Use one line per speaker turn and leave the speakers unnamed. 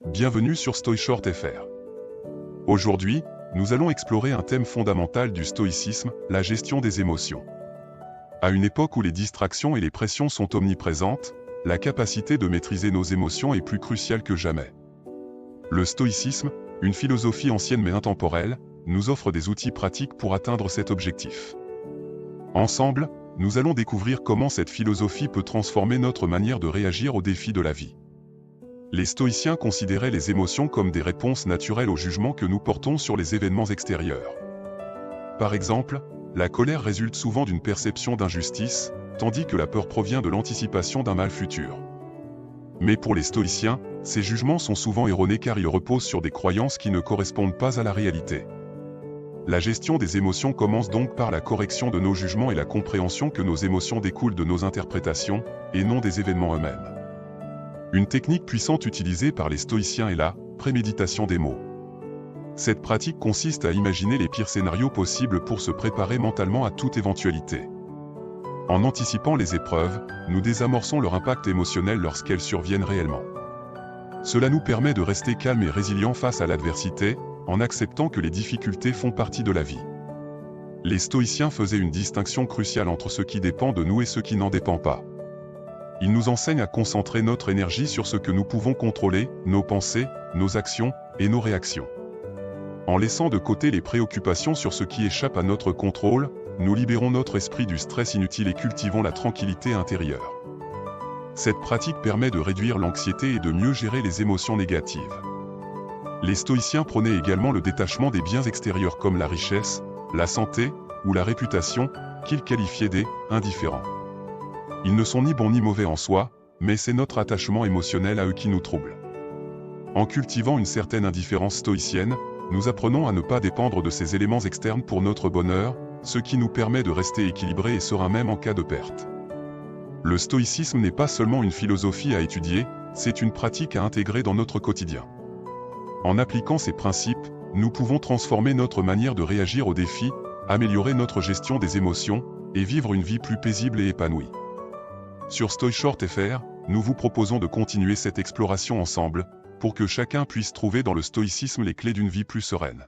Bienvenue sur StoiShort.fr. Aujourd'hui, nous allons explorer un thème fondamental du stoïcisme, la gestion des émotions. À une époque où les distractions et les pressions sont omniprésentes, la capacité de maîtriser nos émotions est plus cruciale que jamais. Le stoïcisme, une philosophie ancienne mais intemporelle, nous offre des outils pratiques pour atteindre cet objectif. Ensemble, nous allons découvrir comment cette philosophie peut transformer notre manière de réagir aux défis de la vie. Les stoïciens considéraient les émotions comme des réponses naturelles au jugement que nous portons sur les événements extérieurs. Par exemple, la colère résulte souvent d'une perception d'injustice, tandis que la peur provient de l'anticipation d'un mal futur. Mais pour les stoïciens, ces jugements sont souvent erronés car ils reposent sur des croyances qui ne correspondent pas à la réalité. La gestion des émotions commence donc par la correction de nos jugements et la compréhension que nos émotions découlent de nos interprétations, et non des événements eux-mêmes. Une technique puissante utilisée par les stoïciens est la préméditation des mots. Cette pratique consiste à imaginer les pires scénarios possibles pour se préparer mentalement à toute éventualité. En anticipant les épreuves, nous désamorçons leur impact émotionnel lorsqu'elles surviennent réellement. Cela nous permet de rester calmes et résilients face à l'adversité, en acceptant que les difficultés font partie de la vie. Les stoïciens faisaient une distinction cruciale entre ce qui dépend de nous et ce qui n'en dépend pas. Ils nous enseignent à concentrer notre énergie sur ce que nous pouvons contrôler, nos pensées, nos actions et nos réactions. En laissant de côté les préoccupations sur ce qui échappe à notre contrôle, nous libérons notre esprit du stress inutile et cultivons la tranquillité intérieure. Cette pratique permet de réduire l'anxiété et de mieux gérer les émotions négatives. Les stoïciens prônaient également le détachement des biens extérieurs comme la richesse, la santé ou la réputation, qu'ils qualifiaient des « indifférents ». Ils ne sont ni bons ni mauvais en soi, mais c'est notre attachement émotionnel à eux qui nous trouble. En cultivant une certaine indifférence stoïcienne, nous apprenons à ne pas dépendre de ces éléments externes pour notre bonheur, ce qui nous permet de rester équilibrés et sereins même en cas de perte. Le stoïcisme n'est pas seulement une philosophie à étudier, c'est une pratique à intégrer dans notre quotidien. En appliquant ces principes, nous pouvons transformer notre manière de réagir aux défis, améliorer notre gestion des émotions, et vivre une vie plus paisible et épanouie. Sur StoiShort.fr, nous vous proposons de continuer cette exploration ensemble, pour que chacun puisse trouver dans le stoïcisme les clés d'une vie plus sereine.